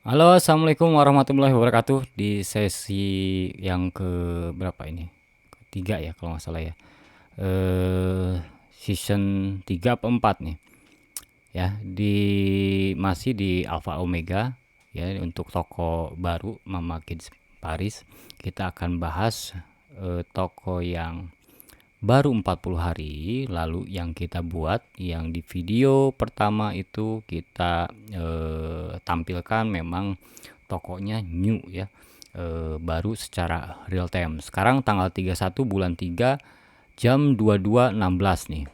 Halo, assalamualaikum warahmatullahi wabarakatuh. Di sesi yang ke berapa ini? Ketiga ya, kalau nggak salah ya. Season 3 apa 4 nih? Ya, masih di Alpha Omega ya untuk toko baru Mama Kids Paris. Kita akan bahas toko yang baru 40 hari lalu yang kita buat, yang di video pertama itu kita tampilkan memang tokonya new ya, baru secara real time. Sekarang tanggal 31 bulan 3 jam 22.16 nih,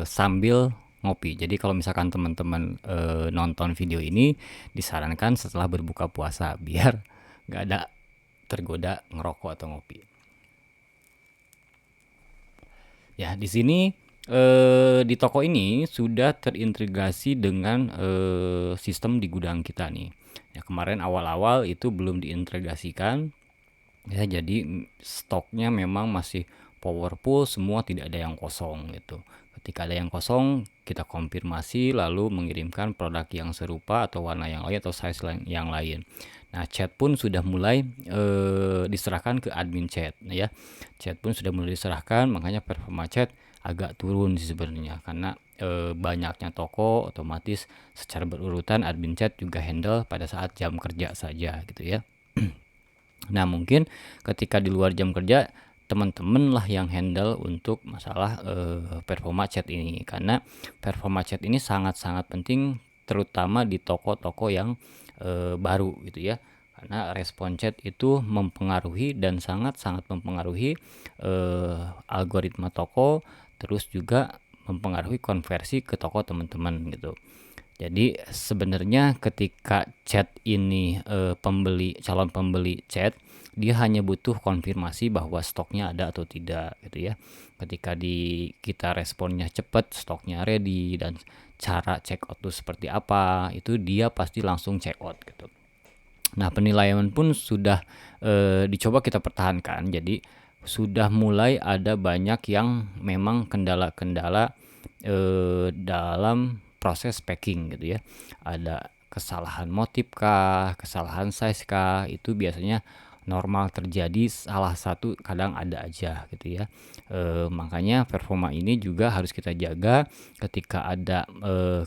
sambil ngopi. Jadi kalau misalkan teman-teman nonton video ini, disarankan setelah berbuka puasa biar nggak ada tergoda ngerokok atau ngopi. Ya, di sini di toko ini sudah terintegrasi dengan sistem di gudang kita nih. Ya, kemarin awal-awal itu belum diintegrasikan. Ya, jadi stoknya memang masih powerful, semua tidak ada yang kosong gitu. Ketika ada yang kosong, kita konfirmasi lalu mengirimkan produk yang serupa atau warna yang lain atau size yang lain. Nah, chat pun sudah mulai diserahkan ke admin chat ya. Chat pun sudah mulai diserahkan, makanya performa chat agak turun sih sebenarnya karena banyaknya toko otomatis secara berurutan admin chat juga handle pada saat jam kerja saja gitu ya. Nah, mungkin ketika di luar jam kerja, teman-teman lah yang handle untuk masalah performa chat ini. Karena performa chat ini sangat-sangat penting terutama di toko-toko yang baru gitu ya. Karena respon chat itu mempengaruhi dan sangat-sangat mempengaruhi algoritma toko, terus juga mempengaruhi konversi ke toko teman-teman gitu. Jadi sebenarnya ketika chat ini calon pembeli chat, dia hanya butuh konfirmasi bahwa stoknya ada atau tidak gitu ya. Ketika kita responnya cepat, stoknya ready dan cara check out itu seperti apa, itu dia pasti langsung check out gitu. Nah, penilaian pun sudah dicoba kita pertahankan. Jadi sudah mulai ada banyak yang memang kendala-kendala dalam proses packing gitu ya. Ada kesalahan motif kah, kesalahan size kah, itu biasanya normal terjadi, salah satu kadang ada aja gitu ya. Makanya performa ini juga harus kita jaga ketika ada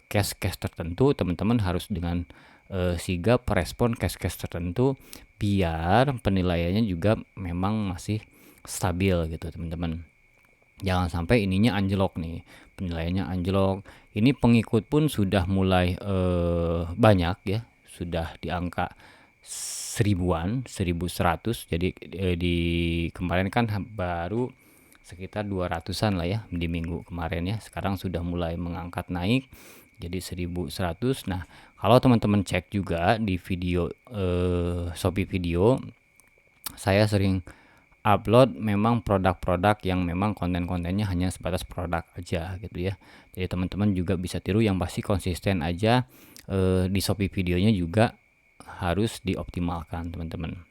case-case tertentu, teman-teman harus dengan sigap respon case-case tertentu biar penilaiannya juga memang masih stabil gitu teman-teman. Jangan sampai ininya anjlok nih, penilaiannya anjlok. Ini pengikut pun sudah mulai banyak ya, sudah di angka seribuan, 1100. Jadi di kemarin kan baru sekitar 200-an lah ya di minggu kemarin ya. Sekarang sudah mulai mengangkat naik jadi 1100. Nah, kalau teman-teman cek juga di video Shopee video, saya sering upload memang produk-produk yang memang konten-kontennya hanya sebatas produk aja gitu ya. Jadi teman-teman juga bisa tiru, yang pasti konsisten aja. Di Shopee videonya juga harus dioptimalkan teman-teman.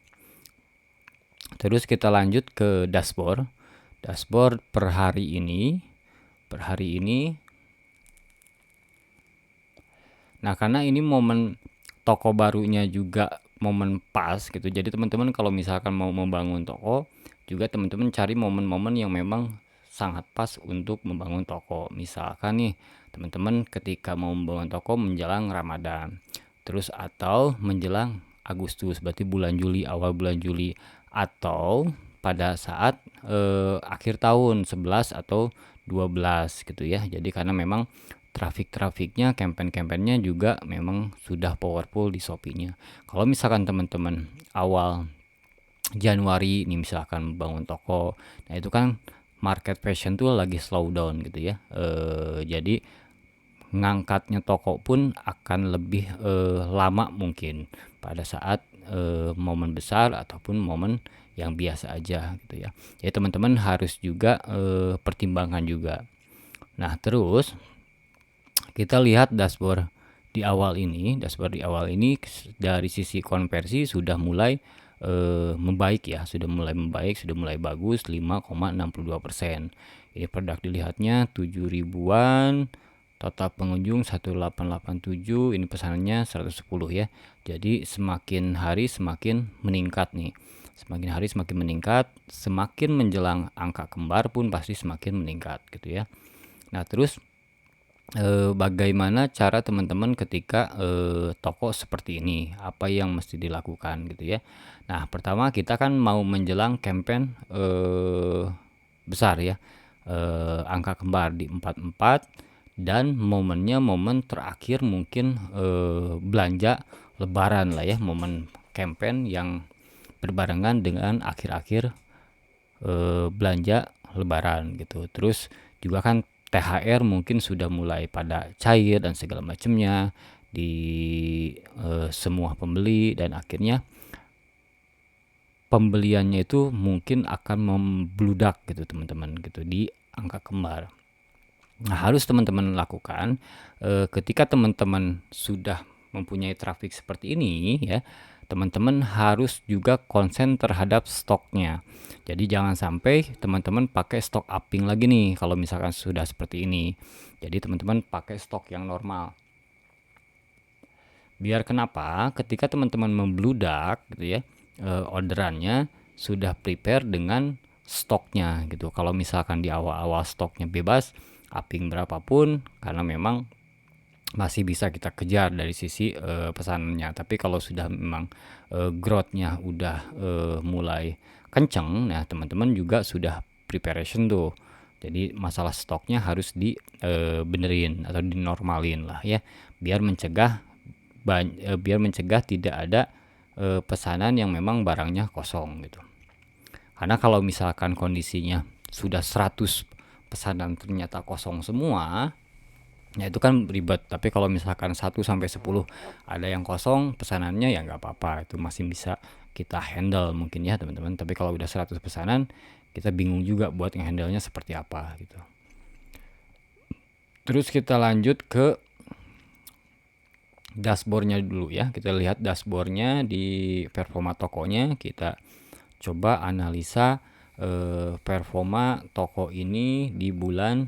Terus kita lanjut ke dashboard. Dashboard per hari ini. Nah, karena ini momen toko barunya juga momen pas gitu. Jadi teman-teman kalau misalkan mau membangun toko, juga teman-teman cari momen-momen yang memang sangat pas untuk membangun toko. Misalkan nih, teman-teman ketika mau membangun toko menjelang Ramadan. Terus atau menjelang Agustus, berarti bulan Juli, awal bulan Juli, atau pada saat akhir tahun 11 atau 12 gitu ya. Jadi karena memang traffic-trafficnya, campaign-campaignnya juga memang sudah powerful di Shopee-nya. Kalau misalkan teman-teman awal Januari ini misalkan bangun toko, nah itu kan market fashion tuh lagi slow down gitu ya. Jadi ngangkatnya toko pun akan lebih lama mungkin pada saat momen besar ataupun momen yang biasa aja gitu ya. Jadi teman-teman harus juga pertimbangkan juga. Nah, terus kita lihat dashboard di awal ini. Dashboard di awal ini dari sisi konversi sudah mulai membaik ya, sudah mulai bagus 5,62%. Ini produk dilihatnya 7 ribuan, Total pengunjung 1887, ini pesanannya 110 ya. Jadi semakin hari semakin meningkat nih. Semakin hari semakin meningkat, semakin menjelang angka kembar pun pasti semakin meningkat gitu ya. Nah, terus bagaimana cara teman-teman ketika toko seperti ini? Apa yang mesti dilakukan gitu ya? Nah, pertama kita kan mau menjelang campaign besar ya. Angka kembar di 44 dan momennya momen terakhir mungkin belanja lebaran lah ya, momen campaign yang berbarengan dengan akhir-akhir belanja lebaran gitu. Terus juga kan THR mungkin sudah mulai pada cair dan segala macamnya di semua pembeli, dan akhirnya pembeliannya itu mungkin akan membludak gitu teman-teman gitu di angka kembar. Nah, harus teman-teman lakukan ketika teman-teman sudah mempunyai traffic seperti ini ya, teman-teman harus juga konsen terhadap stoknya. Jadi jangan sampai teman-teman pakai stok upping lagi nih kalau misalkan sudah seperti ini. Jadi teman-teman pakai stok yang normal. Biar kenapa? Ketika teman-teman membludak gitu ya, orderannya sudah prepare dengan stoknya gitu. Kalau misalkan di awal-awal stoknya bebas, upping berapapun, karena memang masih bisa kita kejar dari sisi pesanannya. Tapi kalau sudah memang growth-nya udah mulai kenceng, nah teman-teman juga sudah preparation tuh. Jadi masalah stoknya harus benerin atau dinormalin lah ya, biar mencegah tidak ada pesanan yang memang barangnya kosong gitu. Karena kalau misalkan kondisinya sudah 100 pesanan ternyata kosong semua, ya itu kan ribet. Tapi kalau misalkan 1-10 ada yang kosong pesanannya, ya nggak apa-apa, itu masih bisa kita handle mungkin ya teman-teman. Tapi kalau udah 100 pesanan, kita bingung juga buat nge-handle-nya seperti apa gitu. Terus kita lanjut ke dashboardnya dulu ya. Kita lihat dashboardnya di performa tokonya. Kita coba analisa performa toko ini di bulan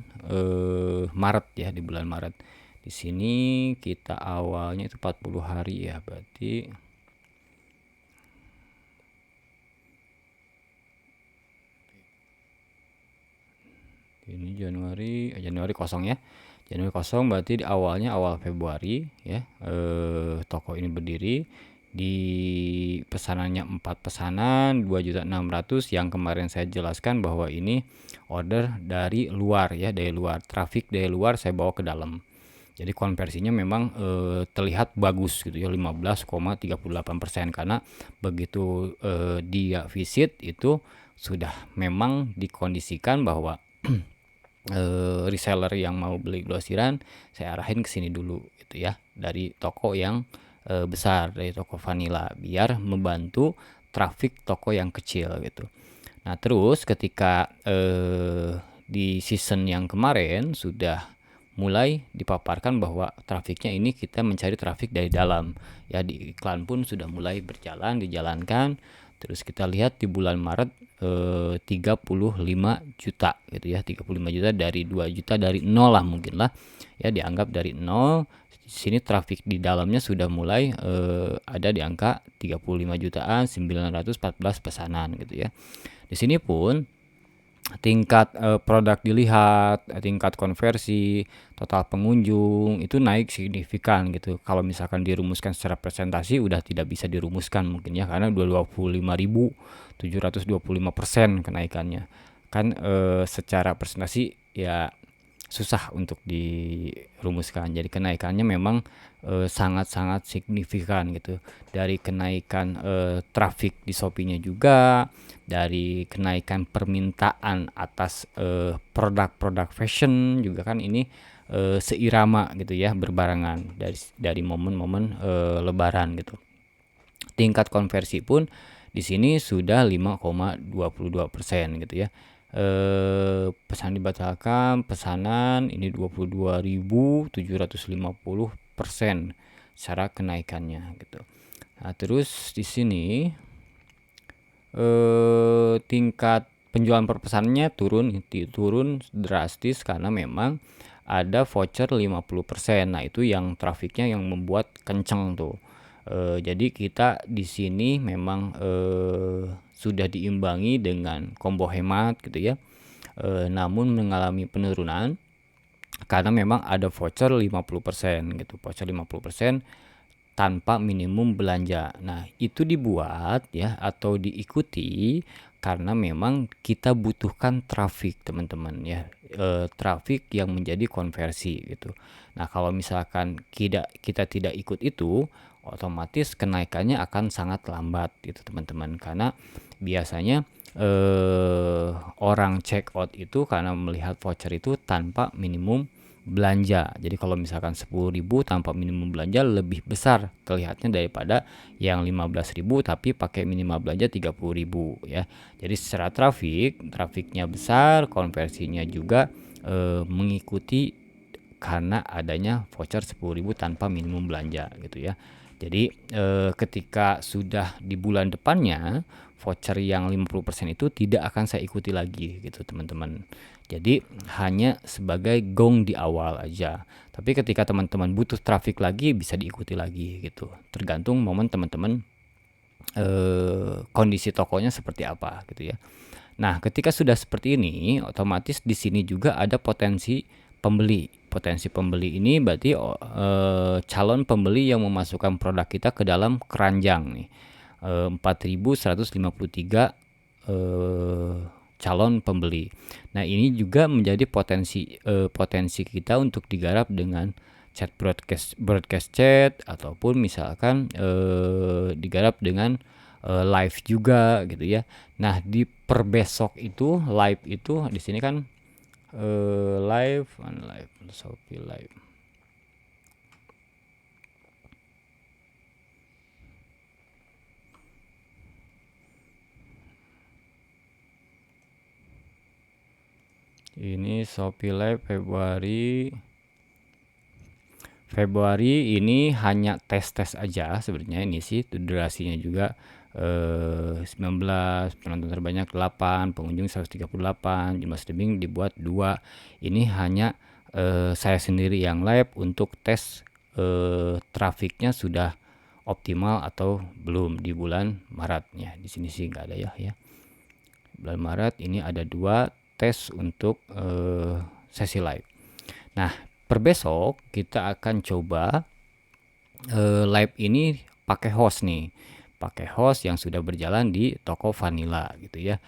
Maret ya, di bulan Maret. Di sini kita awalnya itu 40 hari ya, berarti ini Januari kosong ya. Januari kosong berarti di awalnya awal Februari ya. Toko ini berdiri di pesanannya 4 pesanan 2.600.000 yang kemarin saya jelaskan bahwa ini order dari luar ya, dari luar, traffic dari luar saya bawa ke dalam. Jadi konversinya memang terlihat bagus gitu ya, 15,38%, karena begitu dia visit itu sudah memang dikondisikan bahwa reseller yang mau beli glosiran saya arahin ke sini dulu gitu ya, dari toko yang besar, dari toko vanilla, biar membantu traffic toko yang kecil gitu. Nah, terus ketika di season yang kemarin sudah mulai dipaparkan bahwa trafiknya ini kita mencari trafik dari dalam ya, di iklan pun sudah mulai dijalankan. Terus kita lihat di bulan Maret 35 juta gitu ya, 35 juta dari 2 juta, dari nol lah mungkin lah ya, dianggap dari nol. Di sini trafik di dalamnya sudah mulai ada di angka 35 jutaan 914 pesanan gitu ya. Di sini pun tingkat produk dilihat, tingkat konversi, total pengunjung itu naik signifikan gitu. Kalau misalkan dirumuskan secara presentasi udah tidak bisa dirumuskan mungkin ya, karena 25.725% kenaikannya. Kan secara presentasi ya susah untuk dirumuskan. Jadi kenaikannya memang sangat-sangat signifikan gitu. Dari kenaikan traffic di Shopee-nya juga, dari kenaikan permintaan atas produk-produk fashion juga kan, ini seirama gitu ya, berbarengan dari momen-momen lebaran gitu. Tingkat konversi pun di sini sudah 5,22% gitu ya. Pesanan dibatalkan, pesanan ini 22.750% secara kenaikannya gitu. Nah, terus di sini tingkat penjualan per pesannya turun drastis karena memang ada voucher 50%. Nah, itu yang trafiknya yang membuat kenceng tuh. Jadi kita di sini memang sudah diimbangi dengan combo hemat gitu ya. Namun mengalami penurunan karena memang ada voucher 50% gitu. Voucher 50% tanpa minimum belanja. Nah, itu dibuat ya atau diikuti karena memang kita butuhkan trafik, teman-teman ya. Trafik yang menjadi konversi gitu. Nah, kalau misalkan kita tidak ikut itu, otomatis kenaikannya akan sangat lambat gitu, teman-teman. Karena biasanya orang check out itu karena melihat voucher itu tanpa minimum belanja. Jadi kalau misalkan 10.000 tanpa minimum belanja lebih besar terlihatnya daripada yang 15.000 tapi pakai minimal belanja 30.000 ya. Jadi secara trafiknya besar, konversinya juga mengikuti karena adanya voucher 10.000 tanpa minimum belanja gitu ya. Jadi ketika sudah di bulan depannya voucher yang 50% itu tidak akan saya ikuti lagi gitu, teman-teman. Jadi hanya sebagai gong di awal aja. Tapi ketika teman-teman butuh trafik lagi bisa diikuti lagi gitu. Tergantung momen teman-teman kondisi tokonya seperti apa gitu ya. Nah, ketika sudah seperti ini, otomatis di sini juga ada potensi pembeli. Potensi pembeli ini berarti calon pembeli yang memasukkan produk kita ke dalam keranjang nih. 4.153 calon pembeli. Nah, ini juga menjadi potensi kita untuk digarap dengan chat broadcast chat ataupun misalkan digarap dengan live juga gitu ya. Nah, di perbesok itu live itu di sini kan live Shopee live. Ini Shopee Live Februari ini hanya tes aja sebenarnya ini sih. Durasinya juga 19, penonton terbanyak 8, pengunjung 138, jumlah streaming dibuat 2. Ini hanya saya sendiri yang live untuk tes trafiknya sudah optimal atau belum di bulan Maret ya. Di sini sih nggak ada ya. Bulan Maret ini ada 2 tes untuk sesi live. Nah, per besok kita akan coba live ini pakai host nih. Pakai host yang sudah berjalan di toko Vanilla gitu ya.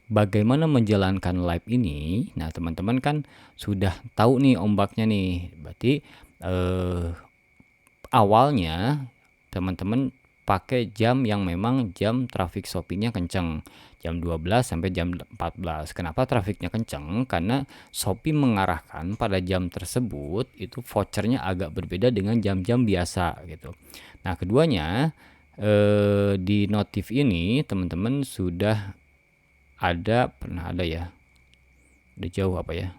Bagaimana menjalankan live ini? Nah, teman-teman kan sudah tahu nih ombaknya nih. Berarti awalnya teman-teman pakai jam yang memang jam trafik Shopee-nya kenceng, jam 12 sampai jam 14. Kenapa trafiknya kenceng? Karena Shopee mengarahkan pada jam tersebut itu vouchernya agak berbeda dengan jam-jam biasa gitu. Nah, keduanya di notif ini teman-teman sudah pernah ada ya, udah jauh apa ya,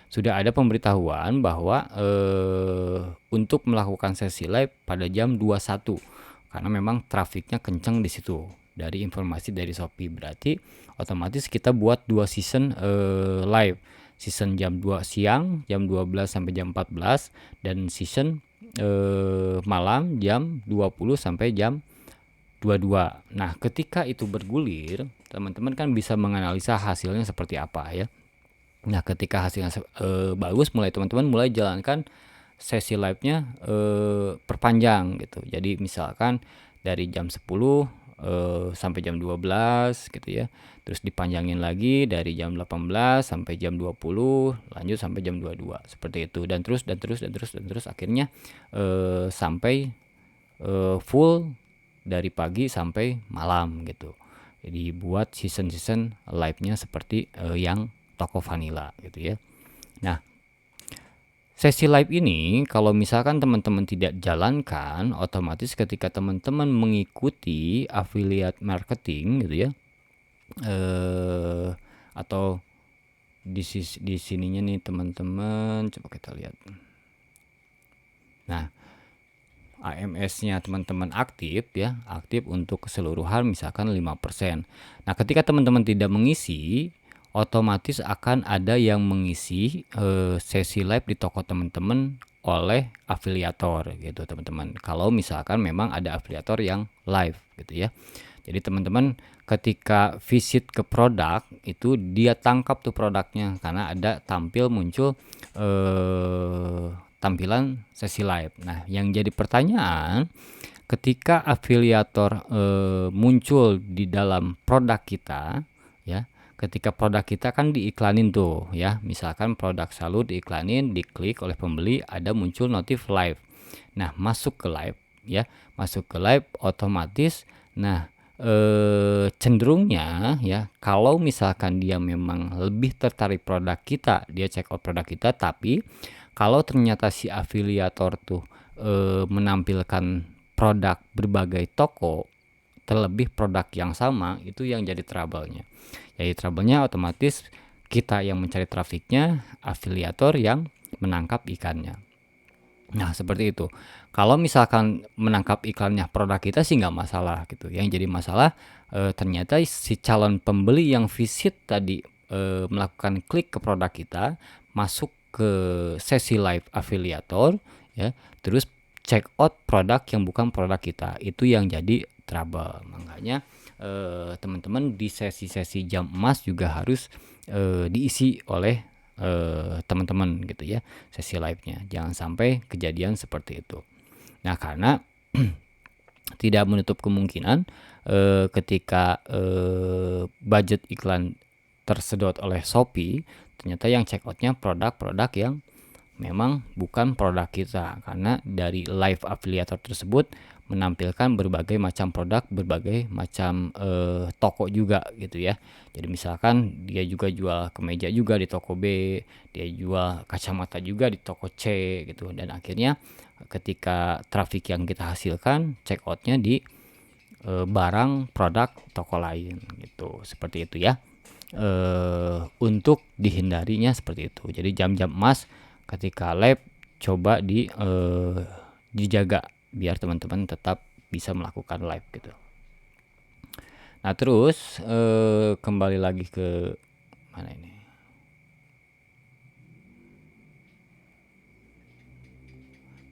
sudah ada pemberitahuan bahwa untuk melakukan sesi live pada jam 21 karena memang trafiknya kenceng di situ. Dari informasi dari Shopee berarti otomatis kita buat 2 season live. Season jam 2 siang jam 12 sampai jam 14 dan season malam jam 20 sampai jam 22. Nah, ketika itu bergulir, teman-teman kan bisa menganalisa hasilnya seperti apa ya. Nah, ketika hasilnya bagus, teman-teman mulai jalankan sesi live-nya perpanjang gitu. Jadi misalkan dari jam 10 sampai jam 12 gitu ya. Terus dipanjangin lagi dari jam 18 sampai jam 20, lanjut sampai jam 22. Seperti itu dan terus akhirnya sampai full dari pagi sampai malam gitu. Jadi buat season live-nya seperti yang toko Vanilla gitu ya. Nah, sesi live ini kalau misalkan teman-teman tidak jalankan, otomatis ketika teman-teman mengikuti affiliate marketing gitu ya, atau di sininya nih teman-teman, coba kita lihat. Nah, AMS-nya teman-teman aktif ya, aktif untuk keseluruhan misalkan 5%. Nah, ketika teman-teman tidak mengisi, otomatis akan ada yang mengisi sesi live di toko teman-teman oleh afiliator gitu teman-teman. Kalau misalkan memang ada afiliator yang live gitu ya. Jadi teman-teman ketika visit ke produk itu dia tangkap tuh produknya karena ada muncul tampilan sesi live. Nah, yang jadi pertanyaan ketika afiliator muncul di dalam produk kita ya, ketika produk kita kan diiklanin tuh ya, misalkan produk Salut diiklanin, diklik oleh pembeli, ada muncul notif live. Nah, masuk ke live ya, masuk ke live otomatis. Nah, cenderungnya ya, kalau misalkan dia memang lebih tertarik produk kita, dia check out produk kita, tapi kalau ternyata si afiliator tuh menampilkan produk berbagai toko, terlebih produk yang sama, itu yang jadi trouble-nya. Jadi trouble-nya otomatis kita yang mencari trafiknya, afiliator yang menangkap ikannya. Nah, seperti itu. Kalau misalkan menangkap iklannya produk kita sih nggak masalah gitu. Yang jadi masalah ternyata si calon pembeli yang visit tadi melakukan klik ke produk kita, masuk ke sesi live afiliator ya, terus check out produk yang bukan produk kita. Itu yang jadi trouble. Makanya teman-teman di sesi-sesi jam emas juga harus diisi oleh teman-teman gitu ya, sesi live-nya. Jangan sampai kejadian seperti itu. Nah, karena tidak menutup kemungkinan ketika budget iklan tersedot oleh Shopee, ternyata yang check out-nya produk-produk yang memang bukan produk kita, karena dari live afiliator tersebut menampilkan berbagai macam produk, berbagai macam toko juga gitu ya. Jadi misalkan dia juga jual kemeja juga di toko B, dia jual kacamata juga di toko C gitu, dan akhirnya ketika traffic yang kita hasilkan check outnya di barang produk toko lain gitu, seperti itu ya. Untuk dihindarinya seperti itu. Jadi jam-jam emas ketika live coba dijaga biar teman-teman tetap bisa melakukan live gitu. Nah, terus kembali lagi ke mana ini?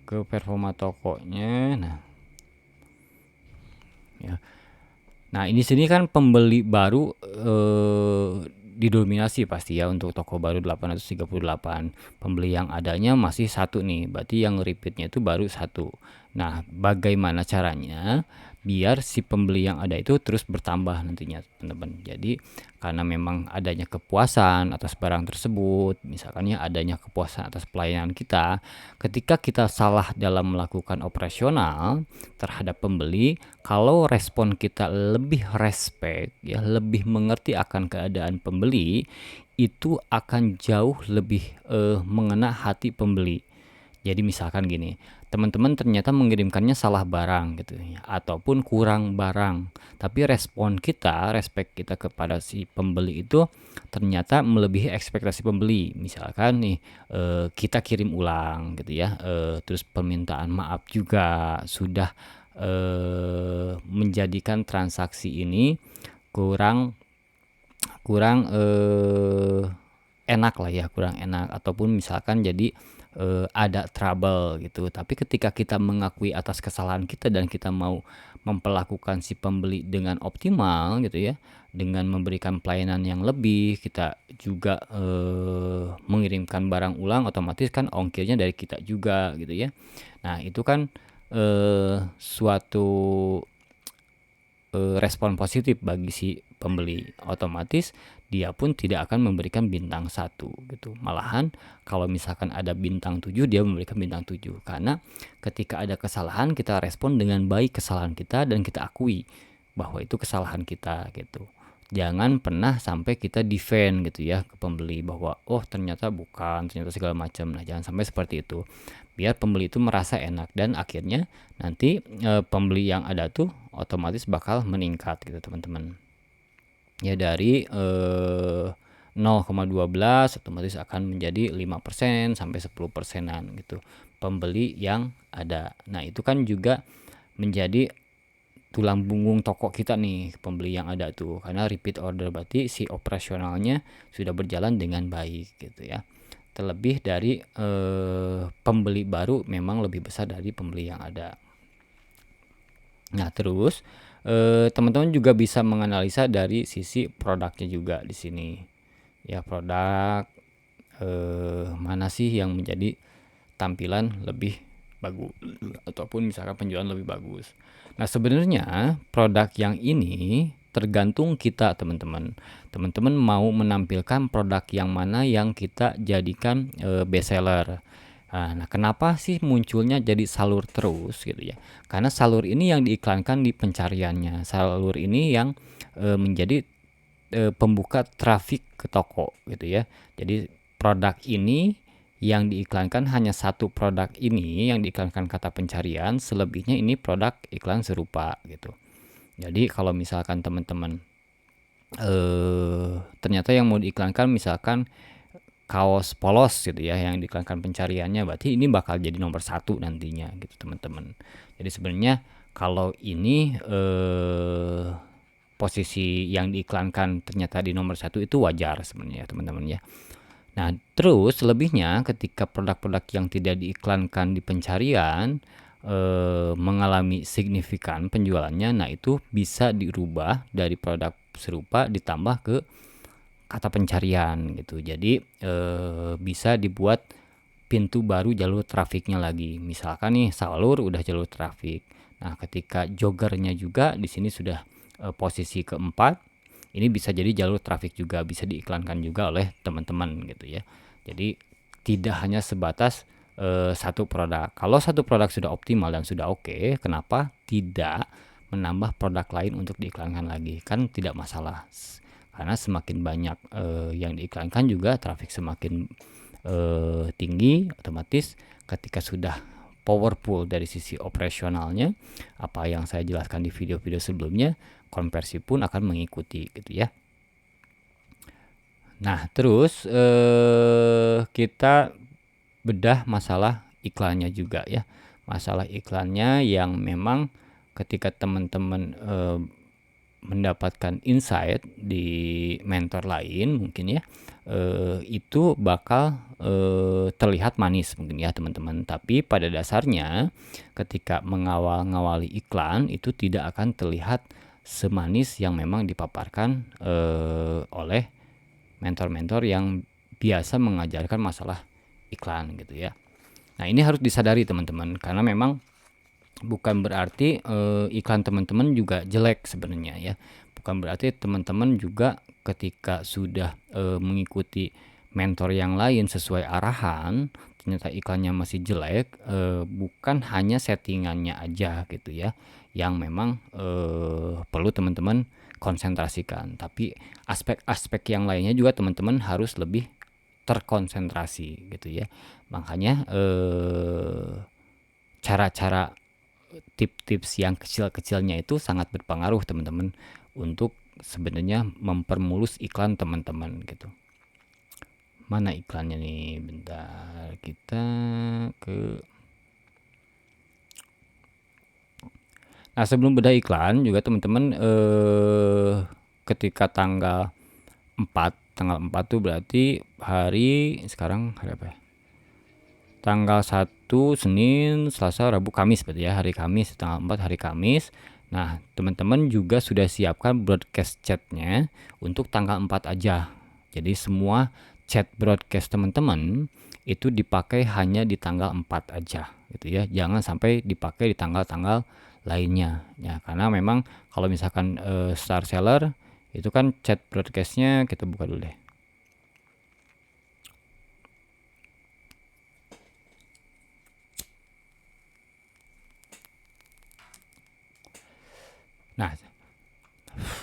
Ke performa tokonya. Nah. Ya. Nah, ini sini kan pembeli baru didominasi pasti ya untuk toko baru 838. Pembeli yang adanya masih satu nih, berarti yang repeatnya itu baru satu. Nah, bagaimana caranya biar si pembeli yang ada itu terus bertambah nantinya teman-teman. Jadi karena memang adanya kepuasan atas barang tersebut, misalkannya adanya kepuasan atas pelayanan kita, ketika kita salah dalam melakukan operasional terhadap pembeli, kalau respon kita lebih respect ya, lebih mengerti akan keadaan pembeli, itu akan jauh lebih mengena hati pembeli. Jadi misalkan gini, teman-teman ternyata mengirimkannya salah barang gitu ya, ataupun kurang barang. Tapi respon kita, respect kita kepada si pembeli itu ternyata melebihi ekspektasi pembeli. Misalkan nih kita kirim ulang gitu ya, terus permintaan maaf juga sudah menjadikan transaksi ini kurang enak lah ya, kurang enak, ataupun misalkan jadi ada trouble gitu. Tapi ketika kita mengakui atas kesalahan kita dan kita mau memperlakukan si pembeli dengan optimal gitu ya, dengan memberikan pelayanan yang lebih, kita juga mengirimkan barang ulang, otomatis kan ongkirnya dari kita juga gitu ya. Nah, itu kan suatu respon positif bagi si pembeli, otomatis dia pun tidak akan memberikan bintang 1 gitu. Malahan kalau misalkan ada bintang 7, dia memberikan bintang 7. Karena ketika ada kesalahan, kita respon dengan baik kesalahan kita dan kita akui bahwa itu kesalahan kita gitu. Jangan pernah sampai kita defend gitu ya ke pembeli bahwa oh ternyata bukan, ternyata segala macam. Nah, jangan sampai seperti itu. Biar pembeli itu merasa enak dan akhirnya nanti pembeli yang ada tuh otomatis bakal meningkat gitu teman-teman. Ya dari 0,12 otomatis akan menjadi 5% sampai 10%-an gitu pembeli yang ada. Nah, itu kan juga menjadi tulang punggung toko kita nih, pembeli yang ada tuh. Karena repeat order berarti si operasionalnya sudah berjalan dengan baik gitu ya. Terlebih dari pembeli baru memang lebih besar dari pembeli yang ada. Nah, terus teman-teman juga bisa menganalisa dari sisi produknya juga di sini. Ya, produk mana sih yang menjadi tampilan lebih bagus ataupun misalkan penjualan lebih bagus. Nah, sebenarnya produk yang ini tergantung kita, teman-teman. Teman-teman mau menampilkan produk yang mana yang kita jadikan best seller. Nah, kenapa sih munculnya jadi salur terus gitu ya? Karena salur ini yang diiklankan di pencariannya. Salur ini yang menjadi pembuka traffic ke toko gitu ya. Jadi produk ini yang diiklankan hanya satu produk ini yang diiklankan kata pencarian, selebihnya ini produk iklan serupa gitu. Jadi kalau misalkan teman-teman ternyata yang mau diiklankan misalkan kaos polos gitu ya yang diiklankan pencariannya, berarti ini bakal jadi nomor satu nantinya gitu teman-teman. Jadi sebenarnya kalau ini posisi yang diiklankan ternyata di nomor satu itu wajar sebenarnya teman-teman ya. Nah, terus lebihnya ketika produk-produk yang tidak diiklankan di pencarian mengalami signifikan penjualannya, nah itu bisa dirubah dari produk serupa ditambah ke kata pencarian gitu. Jadi bisa dibuat pintu baru jalur trafiknya lagi. Misalkan nih salur udah jalur trafik. Nah, ketika joggernya juga di sini sudah posisi keempat, ini bisa jadi jalur trafik juga, bisa diiklankan juga oleh teman-teman gitu ya. Jadi tidak hanya sebatas satu produk. Kalau satu produk sudah optimal dan sudah oke, kenapa tidak menambah produk lain untuk diiklankan lagi? Kan tidak masalah. Karena semakin banyak yang diiklankan juga trafik semakin tinggi, otomatis ketika sudah powerful dari sisi operasionalnya, apa yang saya jelaskan di video-video sebelumnya, konversi pun akan mengikuti gitu ya. Nah, terus kita bedah masalah iklannya juga ya. Masalah iklannya yang memang ketika teman-teman mendapatkan insight di mentor lain mungkin ya, itu bakal terlihat manis mungkin ya teman-teman. Tapi pada dasarnya ketika mengawali iklan itu tidak akan terlihat semanis yang memang dipaparkan oleh mentor-mentor yang biasa mengajarkan masalah iklan gitu ya. Nah, ini harus disadari teman-teman, karena memang bukan berarti iklan teman-teman juga jelek sebenarnya ya. Bukan berarti teman-teman juga ketika sudah mengikuti mentor yang lain sesuai arahan, ternyata iklannya masih jelek, bukan hanya settingannya aja gitu ya, yang memang perlu teman-teman konsentrasikan. Tapi aspek-aspek yang lainnya juga teman-teman harus lebih terkonsentrasi gitu ya. Makanya cara-cara tips-tips yang kecil-kecilnya itu sangat berpengaruh teman-teman untuk sebenarnya mempermulus iklan teman-teman gitu. Mana iklannya nih? Bentar, kita ke. Nah, sebelum bedah iklan juga teman-teman ketika tanggal 4 tuh berarti hari sekarang hari apa ya? Tanggal 1 Senin, Selasa, Rabu, Kamis berarti ya, hari Kamis tanggal 4 hari Kamis. Nah, teman-teman juga sudah siapkan broadcast chatnya untuk tanggal 4 aja. Jadi semua chat broadcast teman-teman itu dipakai hanya di tanggal 4 aja gitu ya. Jangan sampai dipakai di tanggal-tanggal lainnya. Ya, karena memang kalau misalkan star seller itu kan chat broadcastnya, kita buka dulu deh.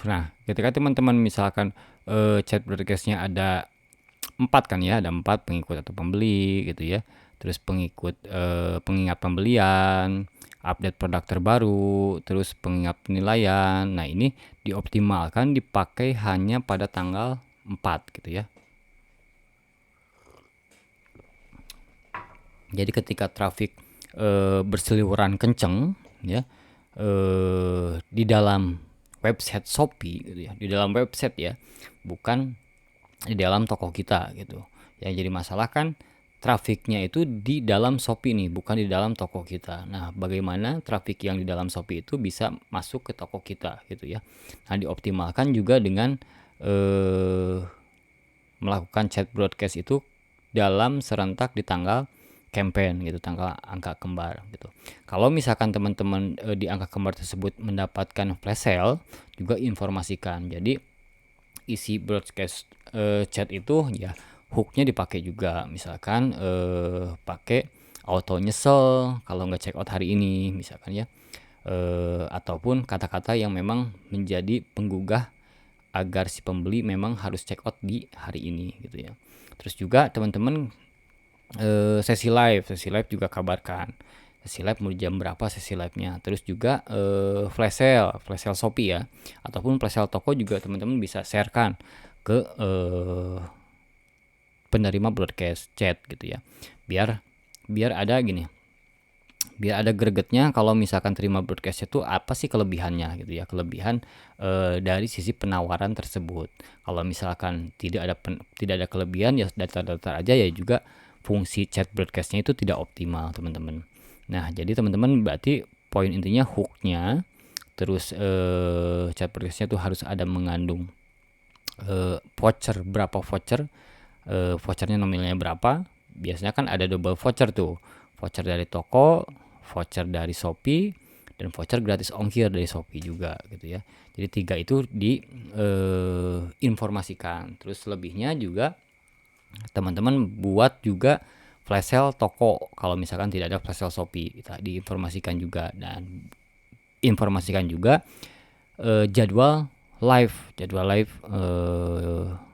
Nah, ketika teman-teman misalkan chat broadcastnya ada 4 kan ya, ada 4 pengikut atau pembeli gitu ya. Terus pengikut pengingat pembelian, update produk terbaru, terus pengingat penilaian. Nah, ini dioptimalkan dipakai hanya pada tanggal 4 gitu ya. Jadi ketika trafik berseliweran kenceng ya, di dalam website Shopee gitu ya, di dalam website ya, bukan di dalam toko kita gitu. Yang jadi masalah kan trafiknya itu di dalam Shopee nih, bukan di dalam toko kita. Nah, bagaimana trafik yang di dalam Shopee itu bisa masuk ke toko kita gitu ya. Nah, dioptimalkan juga dengan melakukan chat broadcast itu dalam serentak di tanggal campaign gitu, tanggal angka kembar gitu. Kalau misalkan teman-teman di angka kembar tersebut mendapatkan flash sale, juga informasikan. Jadi isi broadcast chat itu ya hooknya dipakai juga, misalkan pakai auto nyesel kalau nggak check out hari ini misalkan ya, ataupun kata-kata yang memang menjadi penggugah agar si pembeli memang harus check out di hari ini gitu ya. Terus juga teman-teman sesi live juga kabarkan sesi live mau jam berapa sesi live-nya. Terus juga flash sale Shopee ya, ataupun flash sale toko juga teman-teman bisa sharekan ke penerima broadcast chat gitu ya. Biar ada gini, biar ada gregetnya kalau misalkan terima broadcast itu apa sih kelebihannya gitu ya, kelebihan dari sisi penawaran tersebut. Kalau misalkan tidak ada kelebihan ya datar-datar aja ya, juga fungsi chat broadcastnya itu tidak optimal teman-teman. Nah jadi teman-teman berarti poin intinya hooknya, terus chat broadcastnya tuh harus ada mengandung voucher, berapa voucher, vouchernya nominalnya berapa. Biasanya kan ada double voucher tuh, voucher dari toko, voucher dari Shopee, dan voucher gratis ongkir dari Shopee juga gitu ya. Jadi 3 itu diinformasikan. Terus lebihnya juga teman-teman buat juga flash sale toko. Kalau misalkan tidak ada flash sale Shopee, kita diinformasikan juga, dan informasikan juga jadwal live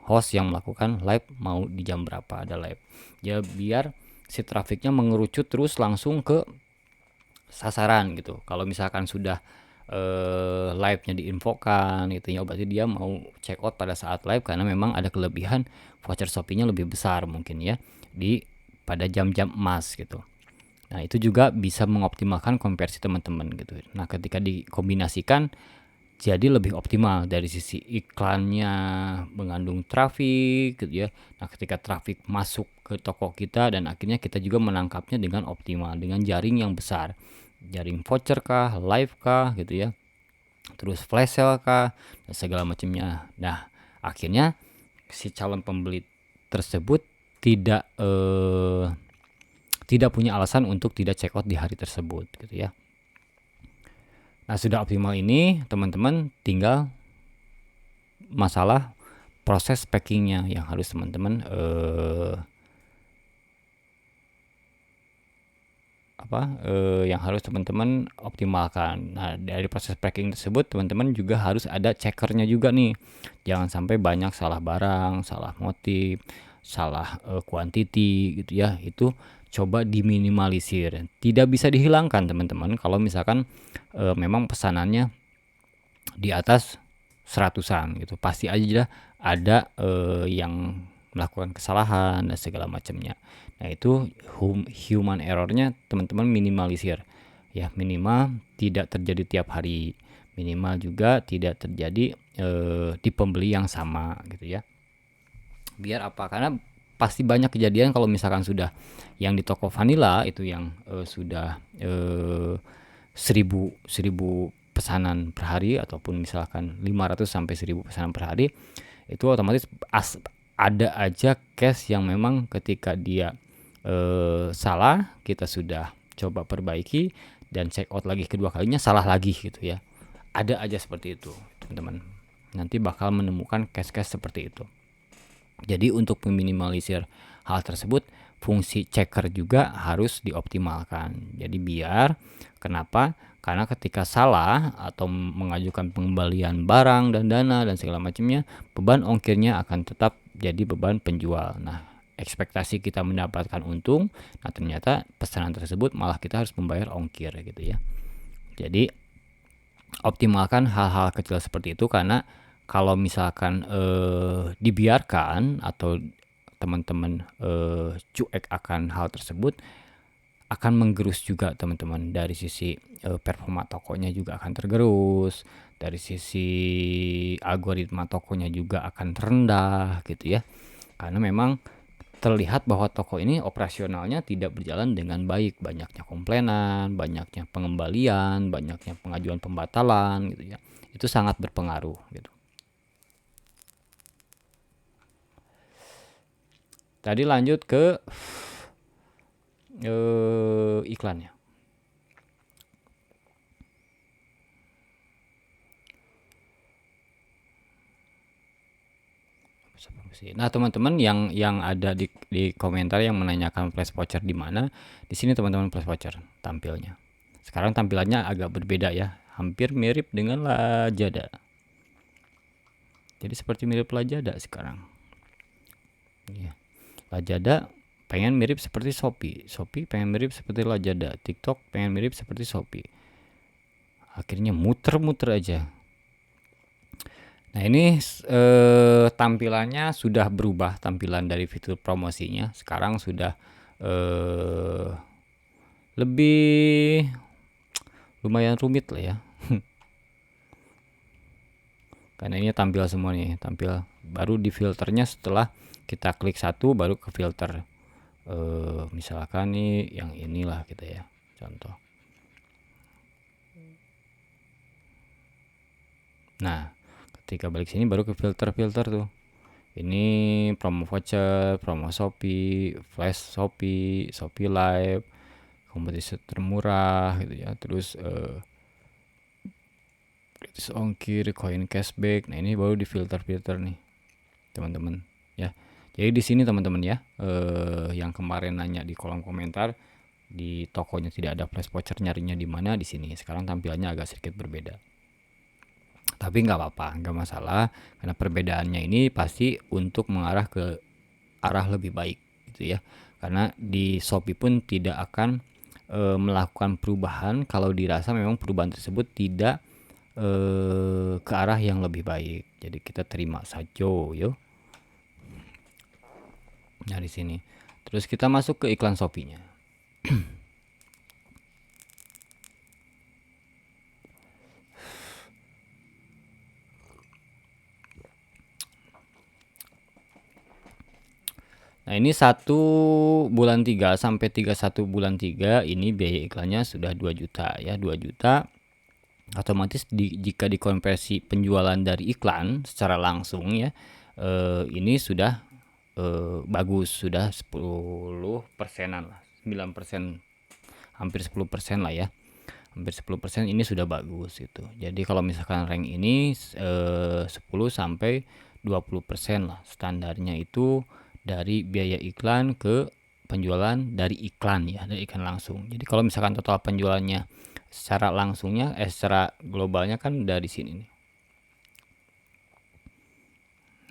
host yang melakukan live mau di jam berapa ada live ya, biar si trafiknya mengerucut terus langsung ke sasaran gitu. Kalau misalkan sudah live-nya diinfokan gitu ya, berarti dia mau check out pada saat live karena memang ada kelebihan voucher Shopee-nya lebih besar mungkin ya di pada jam-jam emas gitu. Nah, itu juga bisa mengoptimalkan konversi teman-teman gitu. Nah, ketika dikombinasikan jadi lebih optimal dari sisi iklannya, mengandung trafik gitu ya. Nah, ketika trafik masuk ke toko kita dan akhirnya kita juga menangkapnya dengan optimal dengan jaring yang besar. Jaring voucher kah, live kah gitu ya. Terus flash sale kah dan segala macamnya. Nah, akhirnya si calon pembeli tersebut tidak punya alasan untuk tidak check out di hari tersebut gitu ya. Nah, sudah optimal ini teman-teman tinggal masalah proses packingnya yang harus teman-teman yang harus teman-teman optimalkan. Nah, dari proses packing tersebut teman-teman juga harus ada checkernya juga nih. Jangan sampai banyak salah barang, salah motif, salah quantity gitu ya. Itu coba diminimalisir. Tidak bisa dihilangkan teman-teman kalau misalkan memang pesanannya di atas seratusan gitu, pasti aja ada yang melakukan kesalahan dan segala macamnya. Nah, itu human errornya teman-teman minimalisir ya, minimal tidak terjadi tiap hari, minimal juga tidak terjadi di pembeli yang sama gitu ya. Biar apa? Karena pasti banyak kejadian kalau misalkan sudah yang di toko vanilla itu yang sudah 1000 pesanan per hari, ataupun misalkan 500 sampai 1000 pesanan per hari, itu otomatis ada aja case yang memang ketika dia salah, kita sudah coba perbaiki dan check out lagi kedua kalinya salah lagi gitu ya. Ada aja seperti itu teman-teman, nanti bakal menemukan case-case seperti itu. Jadi untuk meminimalisir hal tersebut, fungsi checker juga harus dioptimalkan. Jadi biar kenapa? Karena ketika salah atau mengajukan pengembalian barang dan dana dan segala macamnya, beban ongkirnya akan tetap jadi beban penjual. Nah, ekspektasi kita mendapatkan untung, nah ternyata pesanan tersebut malah kita harus membayar ongkir gitu ya. Jadi optimalkan hal-hal kecil seperti itu, karena kalau misalkan dibiarkan atau teman-teman cuek akan hal tersebut, akan menggerus juga teman-teman. Dari sisi performa tokonya juga akan tergerus, dari sisi algoritma tokonya juga akan terendah gitu ya, karena memang terlihat bahwa toko ini operasionalnya tidak berjalan dengan baik, banyaknya komplainan, banyaknya pengembalian, banyaknya pengajuan pembatalan gitu ya, itu sangat berpengaruh gitu. Tadi lanjut ke iklannya. Nah, teman-teman yang ada di komentar yang menanyakan flash voucher di mana, di sini teman-teman flash voucher tampilnya. Sekarang tampilannya agak berbeda ya, hampir mirip dengan Lazada. Jadi seperti mirip Lazada sekarang. Ya. Lazada pengen mirip seperti Shopee, Shopee pengen mirip seperti Lazada, TikTok pengen mirip seperti Shopee. Akhirnya muter-muter aja. Nah, ini tampilannya sudah berubah, tampilan dari fitur promosinya. Sekarang sudah lebih lumayan rumit lah ya. Karena ini tampil semua nih, tampil baru di filternya setelah kita klik satu baru ke filter. Misalkan nih yang inilah gitu ya, contoh. Nah, ketika balik sini baru ke filter-filter tuh. Ini promo voucher, promo Shopee, flash Shopee, Shopee Live, kompetisi termurah gitu ya. Terus gratis ongkir, koin cashback. Nah, ini baru di filter-filter nih, teman-teman ya. Jadi di sini teman-teman ya, yang kemarin nanya di kolom komentar di tokonya tidak ada flash voucher, nyarinya di mana, di sini. Sekarang tampilannya agak sedikit berbeda. Tapi nggak apa-apa, nggak masalah, karena perbedaannya ini pasti untuk mengarah ke arah lebih baik gitu ya. Karena di Shopee pun tidak akan melakukan perubahan kalau dirasa memang perubahan tersebut tidak ke arah yang lebih baik. Jadi kita terima saja yo. Nah, di sini. Terus kita masuk ke iklan Shopee-nya. Nah, ini 1 bulan 3 sampai 31 bulan 3 ini biaya iklannya sudah 2 juta ya, 2 juta. Otomatis jika dikonversi penjualan dari iklan secara langsung ya, ini sudah bagus, sudah 10%-an lah, 9%, hampir 10% lah ya. Hampir 10% ini sudah bagus gitu. Jadi kalau misalkan rank ini 10 sampai 20% lah standarnya itu dari biaya iklan ke penjualan dari iklan ya, dari iklan langsung. Jadi kalau misalkan total penjualannya secara langsungnya secara globalnya kan dari sini nih.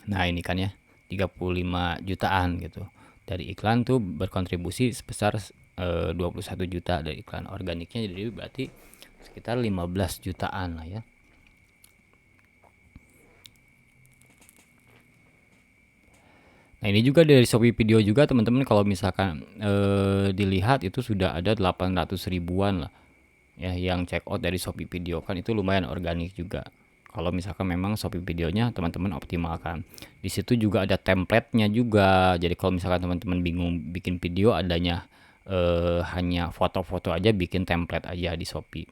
Nah, ini kan ya 35 jutaan gitu. Dari iklan tuh berkontribusi sebesar 21 juta dari iklan organiknya, jadi berarti sekitar 15 jutaan lah ya. Nah, ini juga dari Shopee Video juga teman-teman, kalau misalkan dilihat itu sudah ada 800 ribuan lah ya yang check out dari Shopee Video, kan itu lumayan organik juga. Kalau misalkan memang Shopee Videonya teman-teman optimalkan. Di situ juga ada template-nya juga. Jadi kalau misalkan teman-teman bingung bikin video, adanya hanya foto-foto aja, bikin template aja di Shopee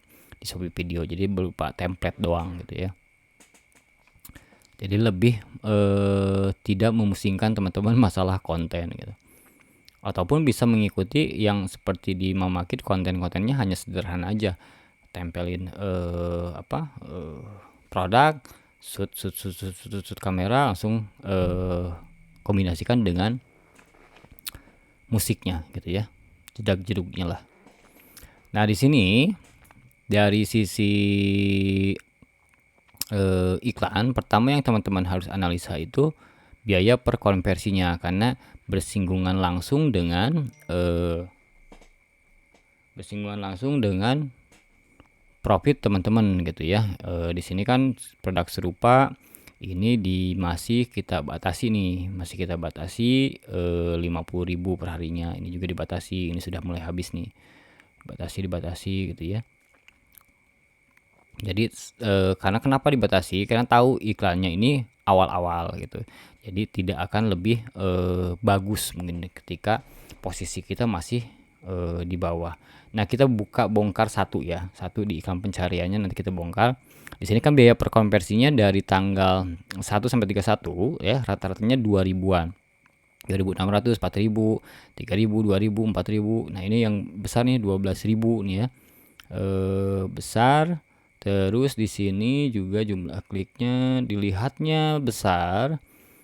Video. Jadi berupa template doang gitu ya. Jadi lebih tidak memusingkan teman-teman masalah konten gitu. Ataupun bisa mengikuti yang seperti di Mamakit, konten-kontennya hanya sederhana aja. Tempelin produk, shoot kamera, langsung kombinasikan dengan musiknya gitu ya. Jedak-jeduknya lah. Nah, di sini dari sisi iklan, pertama yang teman-teman harus analisa itu biaya per konversinya, karena bersinggungan langsung dengan profit teman-teman gitu ya. Di sini kan produk serupa Ini masih kita batasi nih, masih kita batasi 50.000 per harinya. Ini juga dibatasi, ini sudah mulai habis nih. Dibatasi gitu ya. Jadi karena kenapa dibatasi? Karena tahu iklannya ini awal-awal gitu. Jadi tidak akan lebih bagus mungkin ketika posisi kita masih di bawah. Nah, kita bongkar satu ya, satu di iklan pencariannya nanti kita bongkar. Di sini kan biaya per konversinya dari tanggal 1 sampai 31 ya, rata-ratanya 2000-an. 2.600, 4.000, 3.000, 2.000, 4.000. Nah, ini yang besar nih 12.000 nih ya. Besar. Terus di sini juga jumlah kliknya dilihatnya besar,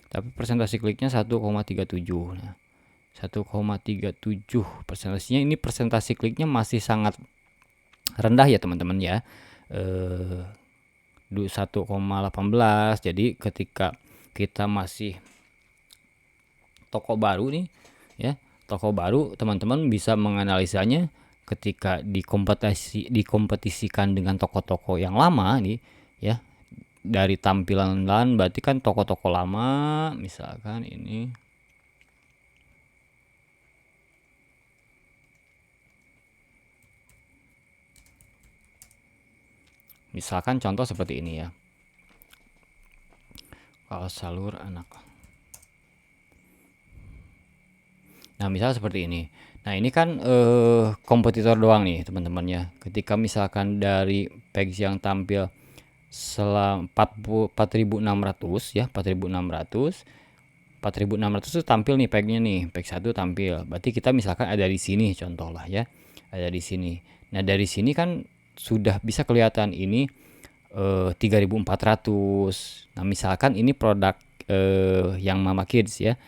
tapi persentase kliknya 1,37. Nah, 1,37 persentasenya, ini persentase kliknya masih sangat rendah ya teman-teman ya. 1,18. Jadi ketika kita masih toko baru nih ya, toko baru, teman-teman bisa menganalisanya ketika dikompetisikan dengan toko-toko yang lama nih ya. Dari tampilan lain berarti kan toko-toko lama, misalkan ini misalkan contoh seperti ini ya, kalau salur anak. Nah, misal seperti ini. Nah, ini kan kompetitor doang nih teman-teman ya. Ketika misalkan dari page yang tampil 4.600 ya, 4.600 itu tampil nih page-nya nih, page 1 tampil. Berarti kita misalkan ada di sini contoh lah ya. Ada di sini. Nah, dari sini kan sudah bisa kelihatan ini 3.400. Nah, misalkan ini produk yang Mama Kids ya,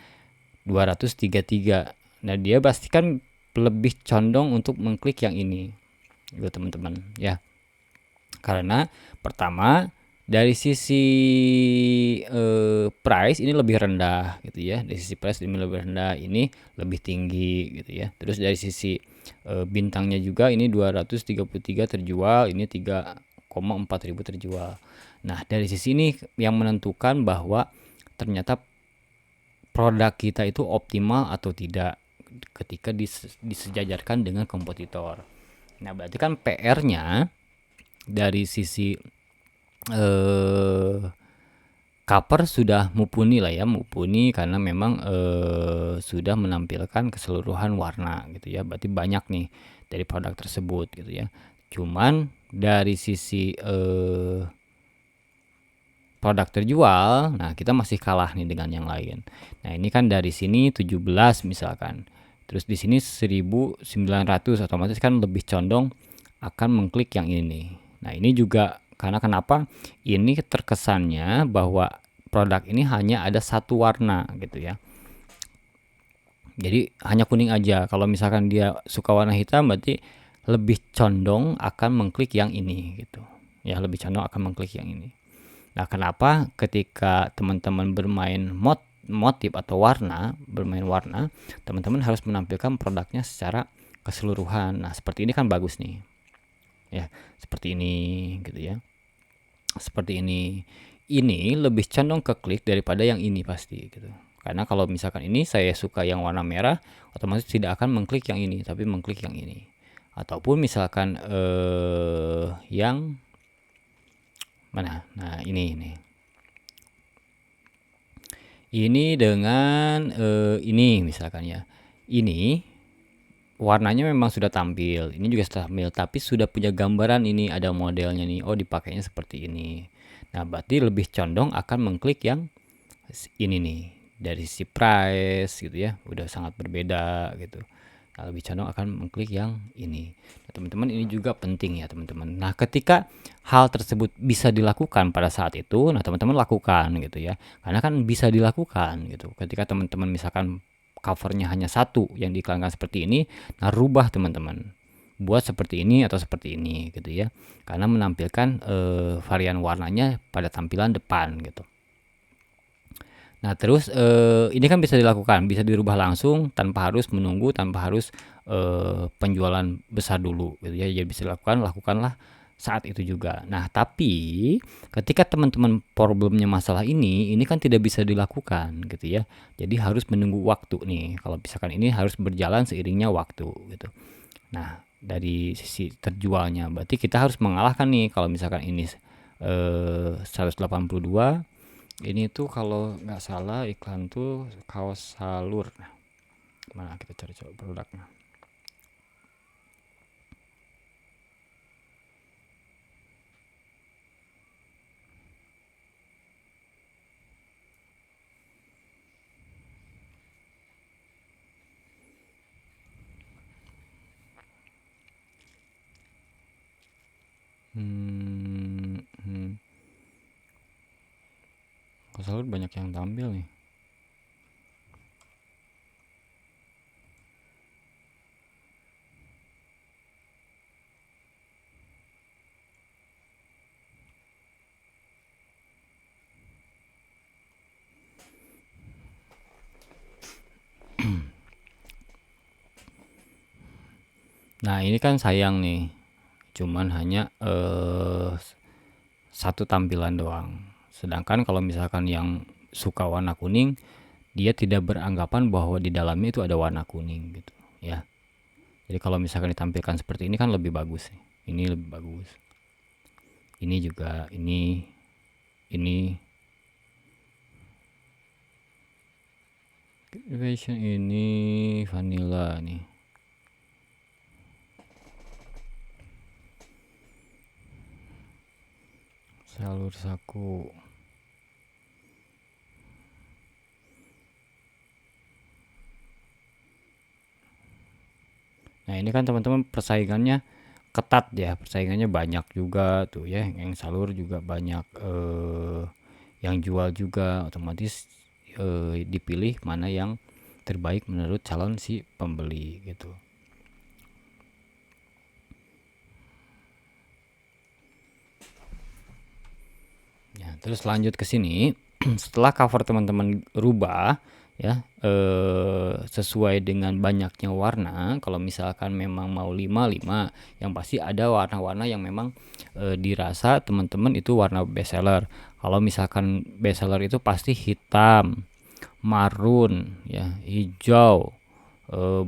233. Nah, dia pastikan lebih condong untuk mengklik yang ini gitu teman-teman ya. Karena pertama dari sisi price ini lebih rendah gitu ya. Dari sisi price ini lebih rendah, ini lebih tinggi gitu ya. Terus dari sisi bintangnya juga ini 233 terjual, ini 3,4 ribu terjual. Nah, dari sisi ini yang menentukan bahwa ternyata produk kita itu optimal atau tidak ketika disejajarkan dengan kompetitor. Nah, berarti kan PR-nya dari sisi cover sudah mumpuni lah ya, mumpuni karena memang sudah menampilkan keseluruhan warna gitu ya. Berarti banyak nih dari produk tersebut gitu ya. Cuman dari sisi produk terjual, nah kita masih kalah nih dengan yang lain. Nah, ini kan dari sini 17 misalkan. Terus di sini 1.900, otomatis kan lebih condong akan mengklik yang ini. Nah, ini juga karena kenapa? Ini terkesannya bahwa produk ini hanya ada satu warna gitu ya. Jadi hanya kuning aja. Kalau misalkan dia suka warna hitam, berarti lebih condong akan mengklik yang ini gitu. Ya, lebih condong akan mengklik yang ini. Nah, kenapa ketika teman-teman bermain motif atau bermain warna, teman-teman harus menampilkan produknya secara keseluruhan. Nah, seperti ini kan bagus nih. Ya, seperti ini gitu ya. Seperti ini. Ini lebih condong ke klik daripada yang ini pasti gitu. Karena kalau misalkan ini saya suka yang warna merah, otomatis tidak akan mengklik yang ini, tapi mengklik yang ini. Ataupun misalkan yang mana? Nah, ini. Ini dengan ini misalkan ya. Ini warnanya memang sudah tampil. Ini juga sudah tampil, tapi sudah punya gambaran ini ada modelnya nih. Oh, dipakainya seperti ini. Nah, berarti lebih condong akan mengklik yang ini nih. Dari sisi price gitu ya, udah sangat berbeda gitu. Nah, lebih condong akan mengklik yang ini. Nah, teman-teman, ini juga penting ya teman-teman. Nah, ketika hal tersebut bisa dilakukan pada saat itu, nah teman-teman lakukan gitu ya. Karena kan bisa dilakukan gitu. Ketika teman-teman misalkan covernya hanya satu yang diiklankan seperti ini, nah rubah teman-teman. Buat seperti ini atau seperti ini gitu ya. Karena menampilkan varian warnanya pada tampilan depan gitu. Nah, terus ini kan bisa dilakukan, bisa dirubah langsung tanpa harus menunggu, tanpa harus penjualan besar dulu gitu ya. Jadi bisa dilakukan, lakukanlah saat itu juga. Nah, tapi ketika teman-teman problemnya masalah ini kan tidak bisa dilakukan gitu ya. Jadi harus menunggu waktu nih. Kalau misalkan ini harus berjalan seiringnya waktu gitu. Nah, dari sisi terjualnya berarti kita harus mengalahkan nih kalau misalkan ini 182. Ini tuh kalau nggak salah iklan tuh kaos salur. Nah, mana kita cari coba produknya. Kaos salur banyak yang tampil nih. Nah, ini kan sayang nih. Cuman hanya satu tampilan doang. Sedangkan kalau misalkan yang suka warna kuning, dia tidak beranggapan bahwa di dalamnya itu ada warna kuning gitu, ya. Jadi kalau misalkan ditampilkan seperti ini kan lebih bagus. Ini lebih bagus. Ini juga, ini version ini vanilla nih. Salur saku. Nah, ini kan teman-teman persaingannya ketat ya, persaingannya banyak juga tuh ya. Yang salur juga banyak yang jual juga, otomatis dipilih mana yang terbaik menurut calon si pembeli gitu. Ya, terus lanjut ke sini. Setelah cover teman-teman rubah ya, sesuai dengan banyaknya warna. Kalau misalkan memang mau 5, yang pasti ada warna-warna yang memang dirasa teman-teman itu warna bestseller. Kalau misalkan bestseller itu pasti hitam, marun, ya, hijau,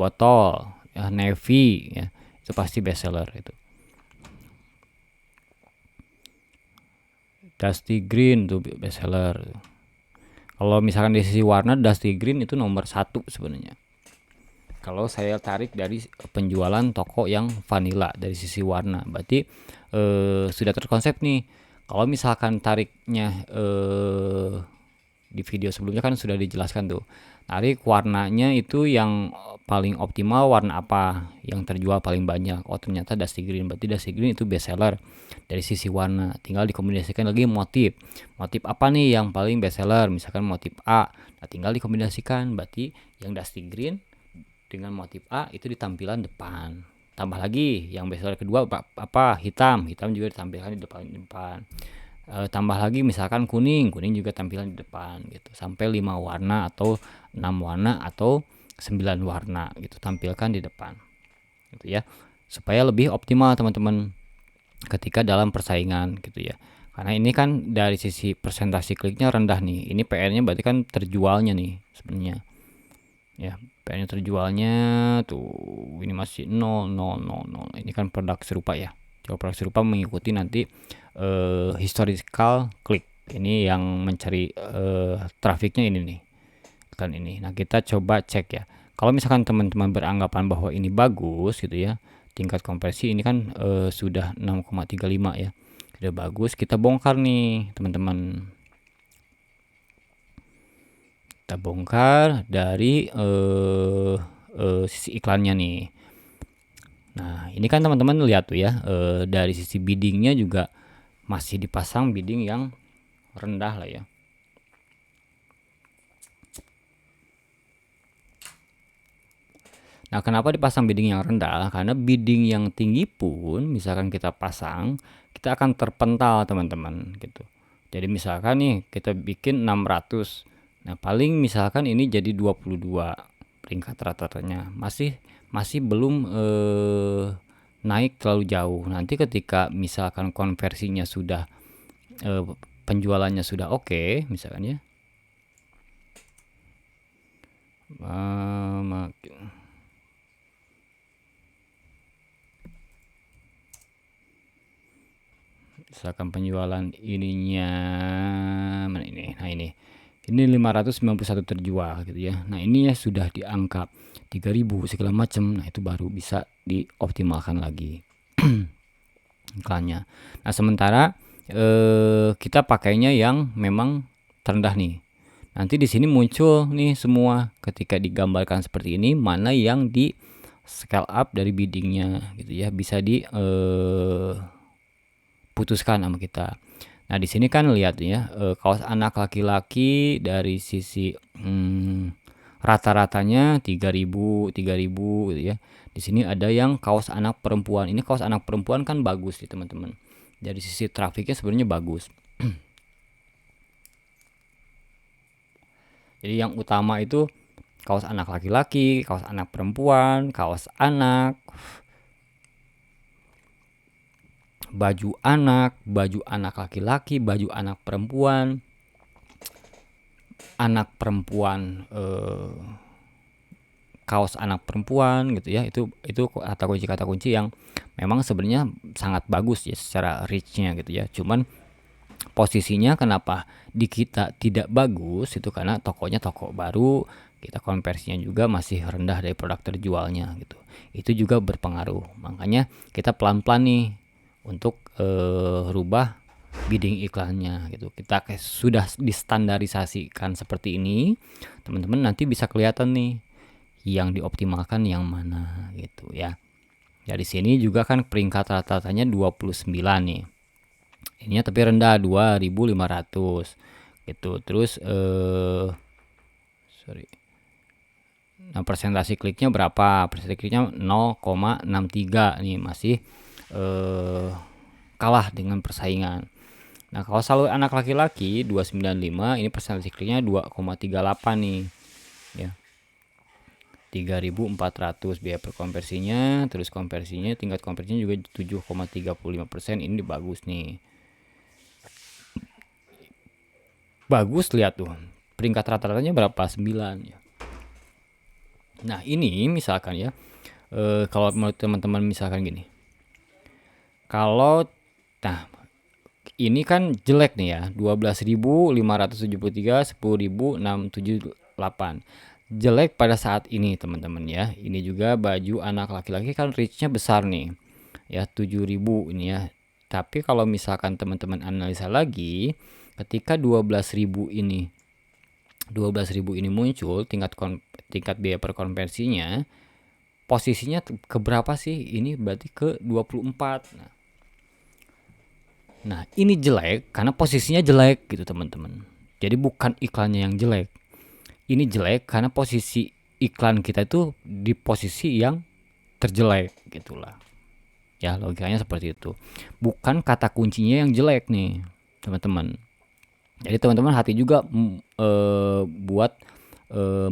botol, ya, navy, ya, itu pasti bestseller itu. Dusty green tuh bestseller. Kalau misalkan di sisi warna, Dusty green itu nomor 1 sebenarnya. Kalau saya tarik dari penjualan toko yang vanilla dari sisi warna, berarti sudah terkonsep nih. Kalau misalkan tariknya di video sebelumnya kan sudah dijelaskan tuh, tarik warnanya itu yang paling optimal warna apa yang terjual paling banyak. Oh, ternyata Dusty green, berarti Dusty green itu best seller dari sisi warna. Tinggal dikombinasikan lagi motif apa nih yang paling best seller, misalkan motif A. Nah, tinggal dikombinasikan, berarti yang Dusty green dengan motif A itu di tampilan depan. Tambah lagi yang best seller kedua apa, hitam juga ditampilkan di depan. Tambah lagi misalkan kuning juga tampilan di depan gitu, sampai 5 warna atau 6 warna atau 9 warna gitu tampilkan di depan gitu ya, supaya lebih optimal teman-teman ketika dalam persaingan gitu ya. Karena ini kan dari sisi presentasi kliknya rendah nih, ini PR-nya berarti kan terjualnya nih sebenarnya ya. PR-nya terjualnya tuh ini masih 0, 0, 0, 0. Ini kan produk serupa ya. Coba produk serupa mengikuti nanti historical klik. Ini yang mencari trafiknya ini nih. Kan ini. Nah, kita coba cek ya. Kalau misalkan teman-teman beranggapan bahwa ini bagus gitu ya, tingkat konversi ini kan sudah 6,35 ya. Sudah bagus, kita bongkar nih teman-teman. Kita bongkar dari sisi iklannya nih. Nah, ini kan teman-teman lihat tuh ya, dari sisi biddingnya juga masih dipasang bidding yang rendah lah ya. Nah, kenapa dipasang bidding yang rendah? Karena bidding yang tinggi pun misalkan kita pasang, kita akan terpental teman-teman gitu. Jadi misalkan nih kita bikin 600. Nah, paling misalkan ini jadi 22 peringkat rata-ratanya. Masih belum naik terlalu jauh. Nanti ketika misalkan konversinya sudah penjualannya sudah oke, misalkan ya, misalkan penjualan ininya mana ini, nah ini 591 terjual gitu ya. Nah ini ya sudah di angka 3000 segala macam, nah itu baru bisa dioptimalkan lagi iklannya. Nah sementara kita pakainya yang memang terendah nih. Nanti di sini muncul nih semua ketika digambarkan seperti ini, mana yang di scale up dari biddingnya gitu ya, bisa di putuskan sama kita. Nah di sini kan lihat ya, kaos anak laki-laki dari sisi rata-ratanya 3000 gitu ya. Di sini ada yang kaos anak perempuan. Ini kaos anak perempuan kan bagus nih teman-teman. Dari sisi trafiknya sebenarnya bagus. Jadi yang utama itu kaos anak laki-laki, kaos anak perempuan, kaos anak, baju anak laki-laki, baju anak perempuan, kaos anak perempuan gitu ya. Itu kata kunci yang memang sebenarnya sangat bagus ya secara reach-nya gitu ya. Cuman posisinya kenapa di kita tidak bagus itu karena tokonya toko baru, kita konversinya juga masih rendah dari produk terjualnya gitu. Itu juga berpengaruh. Makanya kita pelan-pelan nih untuk rubah bidding iklannya gitu. Kita sudah distandarisasikan seperti ini, teman-teman nanti bisa kelihatan nih yang dioptimalkan yang mana gitu ya. Dari sini juga kan peringkat rata-ratanya 29 nih. Ininya tapi rendah 2500 gitu. Terus nah persentase kliknya berapa? Persentase kliknya 0,63 nih, masih kalah dengan persaingan. Nah kalau selalu anak laki-laki 295, ini persentase kliknya 2,38 nih ya, 3400 biaya per konversinya. Terus konversinya, tingkat konversinya juga 7,35%. Ini bagus nih, bagus. Lihat tuh peringkat rata-ratanya berapa, 9 ya. Nah ini misalkan ya, kalau menurut teman-teman misalkan gini, kalau nah ini kan jelek nih ya, 12.573, 10.678. Jelek pada saat ini teman-teman ya. Ini juga baju anak laki-laki kan reach-nya besar nih ya, 7.000 ini ya. Tapi kalau misalkan teman-teman analisa lagi, ketika 12.000 ini muncul, tingkat biaya per konversinya posisinya keberapa sih? Ini berarti ke 24. Nah ini jelek karena posisinya jelek gitu teman-teman. Jadi bukan iklannya yang jelek, ini jelek karena posisi iklan kita itu di posisi yang terjelek gitulah ya, logikanya seperti itu. Bukan kata kuncinya yang jelek nih teman-teman. Jadi teman-teman hati juga buat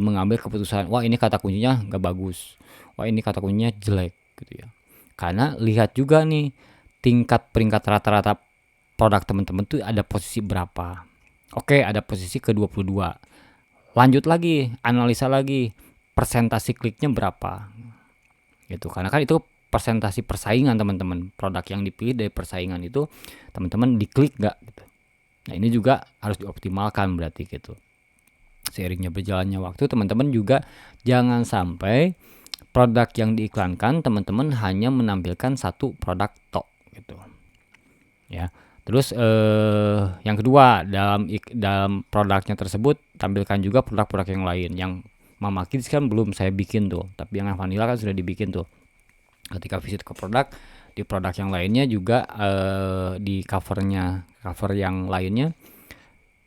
mengambil keputusan, wah ini kata kuncinya nggak bagus, wah ini kata kuncinya jelek gitu ya. Karena lihat juga nih tingkat peringkat rata-rata produk teman-teman tuh ada posisi berapa. Oke, ada posisi ke 22. Lanjut lagi, analisa lagi persentase kliknya berapa gitu. Karena kan itu persentase persaingan teman-teman. Produk yang dipilih dari persaingan itu teman-teman diklik nggak gitu. Nah ini juga harus dioptimalkan berarti gitu. Seiringnya berjalannya waktu, teman-teman juga jangan sampai produk yang diiklankan teman-teman hanya menampilkan satu produk tok gitu ya. Terus yang kedua, dalam produknya tersebut tampilkan juga produk-produk yang lain. Yang Mama Kids kan belum saya bikin tuh, tapi yang Vanilla kan sudah dibikin tuh. Ketika visit ke produk, di produk yang lainnya juga di cover yang lainnya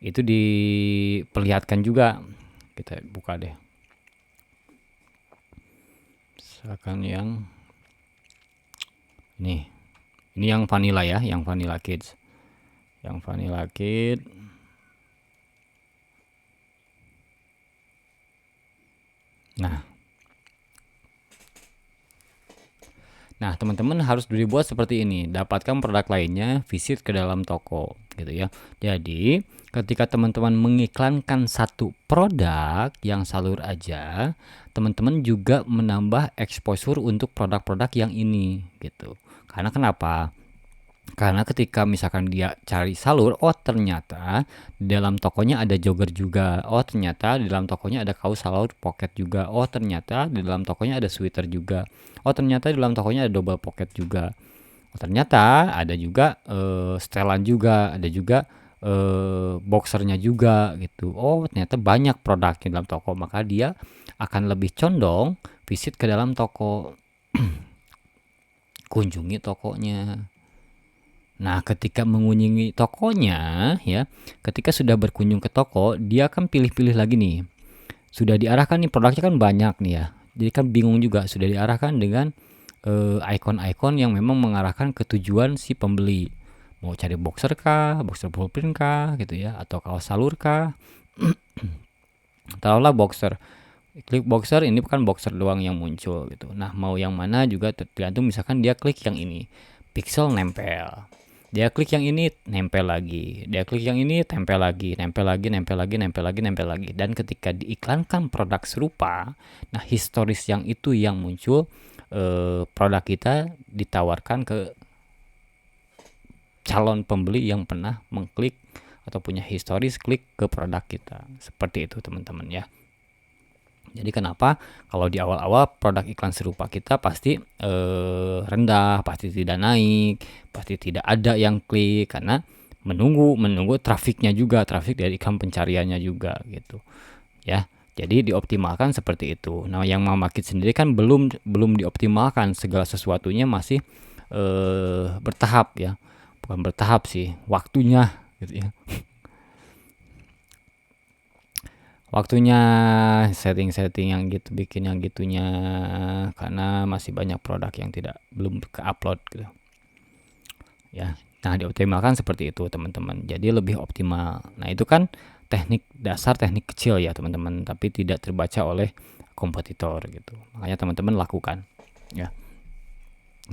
itu diperlihatkan juga. Kita buka deh, misalkan yang ini yang Vanilla ya, yang Vanilla Kids. Nah Nah, teman-teman harus dibuat seperti ini. Dapatkan produk lainnya, visit ke dalam toko, gitu ya. Jadi, ketika teman-teman mengiklankan satu produk yang salur aja, teman-teman juga menambah exposure untuk produk-produk yang ini, gitu. Karena kenapa? Karena ketika misalkan dia cari salur, oh ternyata di dalam tokonya ada jogger juga. Oh ternyata di dalam tokonya ada kaos salur pocket juga. Oh ternyata di dalam tokonya ada sweater juga. Oh ternyata di dalam tokonya ada double pocket juga. Oh ternyata ada juga setelan juga, ada juga boxernya juga gitu. Oh ternyata banyak produknya dalam toko, maka dia akan lebih condong visit ke dalam toko, kunjungi tokonya. Nah, ketika mengunjungi tokonya, ya, ketika sudah berkunjung ke toko, dia akan pilih-pilih lagi nih. Sudah diarahkan nih, produknya kan banyak nih ya. Jadi kan bingung juga, sudah diarahkan dengan icon-icon yang memang mengarahkan ke tujuan si pembeli. Mau cari boxer kah, boxer full print kah, gitu ya, atau kaos salur kah. Taruhlah boxer. Klik boxer, ini bukan boxer doang yang muncul gitu. Nah, mau yang mana juga tergantung, misalkan dia klik yang ini. Pixel nempel. Dia klik yang ini, nempel lagi. Dia klik yang ini, tempel lagi, nempel lagi, nempel lagi, nempel lagi, nempel lagi. Dan ketika diiklankan produk serupa, nah historis yang itu yang muncul, produk kita ditawarkan ke calon pembeli yang pernah mengklik atau punya historis klik ke produk kita. Seperti itu teman-teman ya. Jadi kenapa kalau di awal-awal produk iklan serupa kita pasti rendah, pasti tidak naik, pasti tidak ada yang klik, karena menunggu trafiknya juga, trafik dari iklan pencariannya juga gitu. Ya. Jadi dioptimalkan seperti itu. Nah, yang Mama Kit sendiri kan belum dioptimalkan, segala sesuatunya masih bertahap ya. Bukan bertahap sih, waktunya gitu ya. Waktunya setting-setting yang gitu, bikin yang gitunya, karena masih banyak produk yang belum ke-upload gitu ya. Nah, dioptimalkan seperti itu teman-teman, jadi lebih optimal. Nah, itu kan teknik dasar, teknik kecil ya teman-teman, tapi tidak terbaca oleh kompetitor gitu, makanya teman-teman lakukan ya.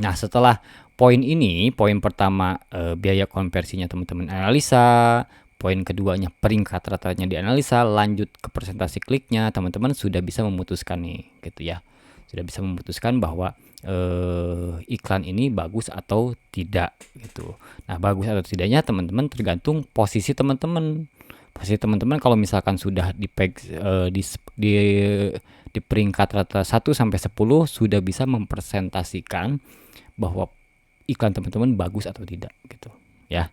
Nah, setelah poin ini, poin pertama biaya konversinya teman-teman analisa, poin keduanya peringkat ratanya dianalisa, lanjut ke presentasi kliknya, teman-teman sudah bisa memutuskan nih gitu ya. Sudah bisa memutuskan bahwa iklan ini bagus atau tidak gitu. Nah, bagus atau tidaknya teman-teman tergantung posisi teman-teman. Posisi teman-teman kalau misalkan sudah di peringkat rata 1 sampai 10 sudah bisa mempresentasikan bahwa iklan teman-teman bagus atau tidak gitu ya.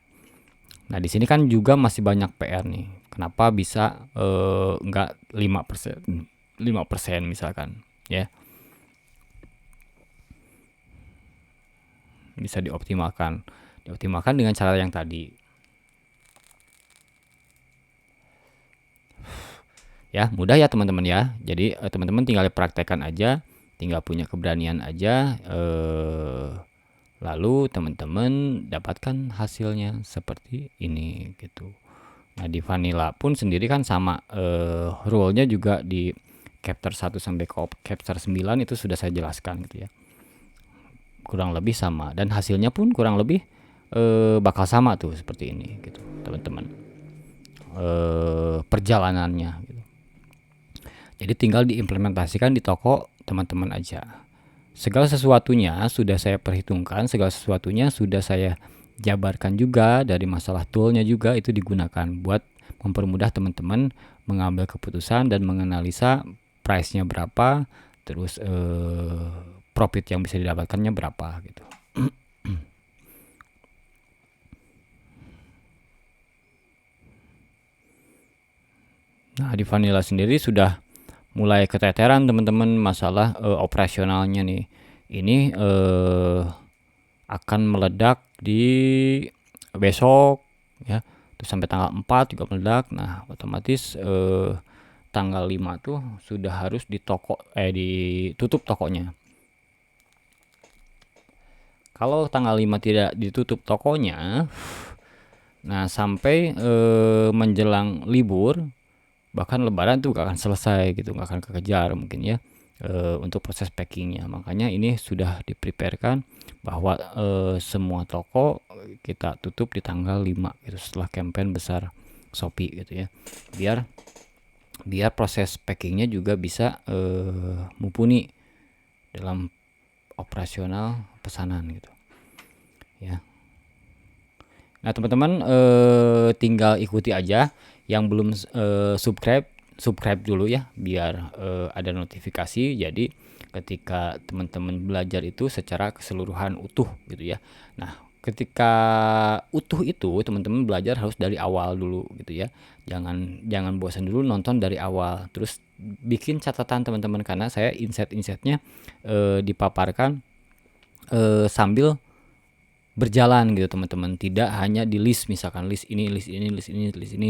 Nah, di sini kan juga masih banyak PR nih. Kenapa bisa enggak 5%, 5% misalkan ya. Bisa dioptimalkan. Dioptimalkan dengan cara yang tadi. Ya, mudah ya teman-teman ya. Jadi teman-teman tinggal praktekkan aja, tinggal punya keberanian aja, lalu teman-teman dapatkan hasilnya seperti ini gitu. Nah, di vanilla pun sendiri kan sama, rule-nya juga di chapter 1 sampai chapter 9 itu sudah saya jelaskan gitu ya. Kurang lebih sama, dan hasilnya pun kurang lebih bakal sama tuh seperti ini gitu teman-teman, perjalanannya gitu. Jadi tinggal diimplementasikan di toko teman-teman aja. Segala sesuatunya sudah saya perhitungkan, segala sesuatunya sudah saya jabarkan juga, dari masalah toolnya juga itu digunakan buat mempermudah teman-teman mengambil keputusan dan menganalisa price-nya berapa, terus profit yang bisa didapatkannya berapa gitu. Nah, di vanilla sendiri sudah mulai keteteran teman-teman masalah operasionalnya nih. Ini akan meledak di besok ya, terus sampai tanggal 4 juga meledak. Nah, otomatis tanggal 5 tuh sudah harus ditutup tokonya. Kalau tanggal 5 tidak ditutup tokonya, nah sampai menjelang libur, bahkan lebaran tuh gak akan selesai gitu, gak akan kekejar mungkin ya. untuk proses packingnya. Makanya ini sudah dipreparekan bahwa semua toko kita tutup di tanggal 5 gitu setelah campaign besar Shopee gitu ya. Biar proses packingnya juga bisa mumpuni dalam operasional pesanan gitu ya. Nah teman-teman tinggal ikuti aja. Yang belum subscribe dulu ya, biar ada notifikasi. Jadi ketika teman-teman belajar itu secara keseluruhan utuh gitu ya. Nah ketika utuh itu teman-teman belajar harus dari awal dulu gitu ya. Jangan bosan dulu nonton dari awal, terus bikin catatan teman-teman, karena saya insight-insightnya dipaparkan sambil berjalan gitu teman-teman, tidak hanya di list, misalkan list ini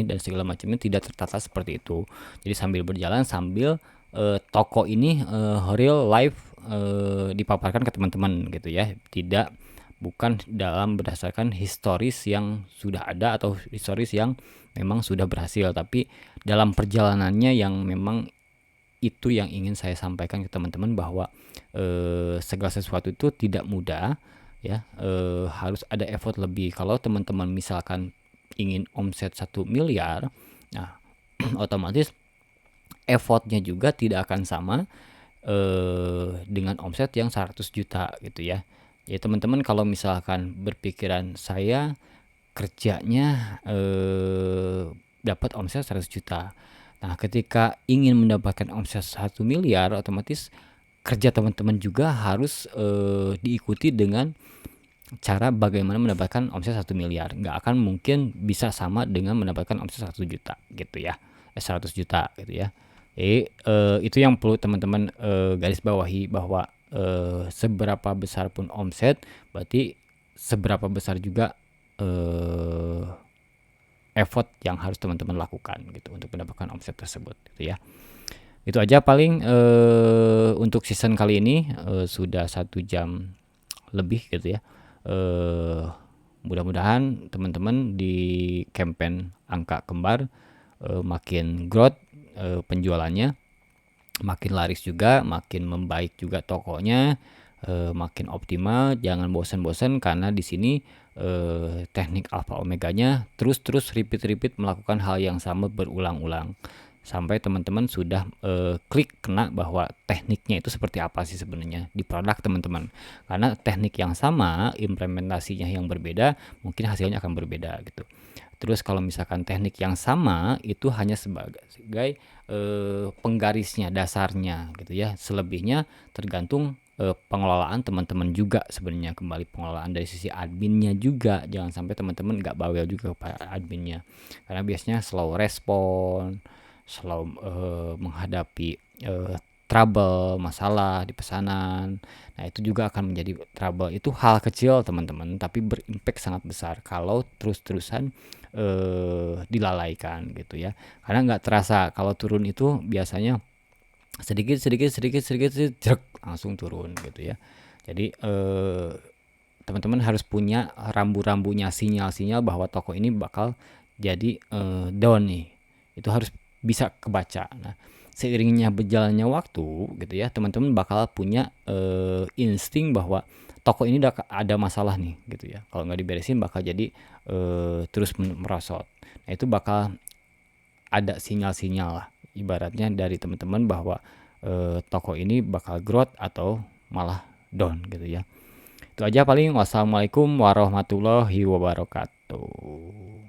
dan segala macamnya, tidak tertata seperti itu. Jadi sambil berjalan, sambil toko ini real life dipaparkan ke teman-teman gitu ya, bukan dalam berdasarkan historis yang sudah ada atau historis yang memang sudah berhasil, tapi dalam perjalanannya yang memang itu yang ingin saya sampaikan ke teman-teman, bahwa segala sesuatu itu tidak mudah ya, harus ada effort lebih. Kalau teman-teman misalkan ingin omset 1 miliar, nah otomatis effortnya juga tidak akan sama dengan omset yang 100 juta gitu ya. Ya teman-teman kalau misalkan berpikiran saya kerjanya dapat omset 100 juta. Nah, ketika ingin mendapatkan omset 1 miliar, otomatis kerja teman-teman juga harus diikuti dengan cara bagaimana mendapatkan omset 1 miliar. Nggak akan mungkin bisa sama dengan mendapatkan omset 1 juta gitu ya. 100 juta gitu ya. Jadi itu yang perlu teman-teman garis bawahi, bahwa seberapa besar pun omset, berarti seberapa besar juga effort yang harus teman-teman lakukan gitu untuk mendapatkan omset tersebut gitu ya. Itu aja paling untuk season kali ini, sudah 1 jam lebih gitu ya. Mudah-mudahan teman-teman di campaign angka kembar makin growth penjualannya, makin laris juga, makin membaik juga tokonya, makin optimal. Jangan bosan-bosan, karena di sini teknik alpha omeganya terus repeat melakukan hal yang sama berulang-ulang sampai teman-teman sudah klik kena bahwa tekniknya itu seperti apa sih sebenarnya di produk teman-teman. Karena teknik yang sama, implementasinya yang berbeda, mungkin hasilnya akan berbeda gitu. Terus kalau misalkan teknik yang sama itu hanya sebagai penggarisnya, dasarnya gitu ya. Selebihnya tergantung pengelolaan teman-teman juga sebenarnya, kembali pengelolaan dari sisi adminnya juga. Jangan sampai teman-teman nggak bawel juga kepada adminnya, karena biasanya slow respon, slow menghadapi trouble, masalah di pesanan. Nah itu juga akan menjadi trouble. Itu hal kecil teman-teman, tapi berimpact sangat besar kalau terus-terusan dilalaikan gitu ya. Karena nggak terasa kalau turun itu biasanya sedikit jerek langsung turun gitu ya. Jadi teman-teman harus punya rambu-rambunya, sinyal-sinyal bahwa toko ini bakal jadi down nih. Itu harus bisa kebaca. Nah, seiringnya berjalannya waktu gitu ya, teman-teman bakal punya insting bahwa toko ini udah ada masalah nih gitu ya. Kalau nggak diberesin bakal jadi terus merosot. Nah, itu bakal ada sinyal-sinyal lah ibaratnya dari teman-teman bahwa toko ini bakal growth atau malah down gitu ya. Itu aja paling. Wassalamualaikum warahmatullahi wabarakatuh.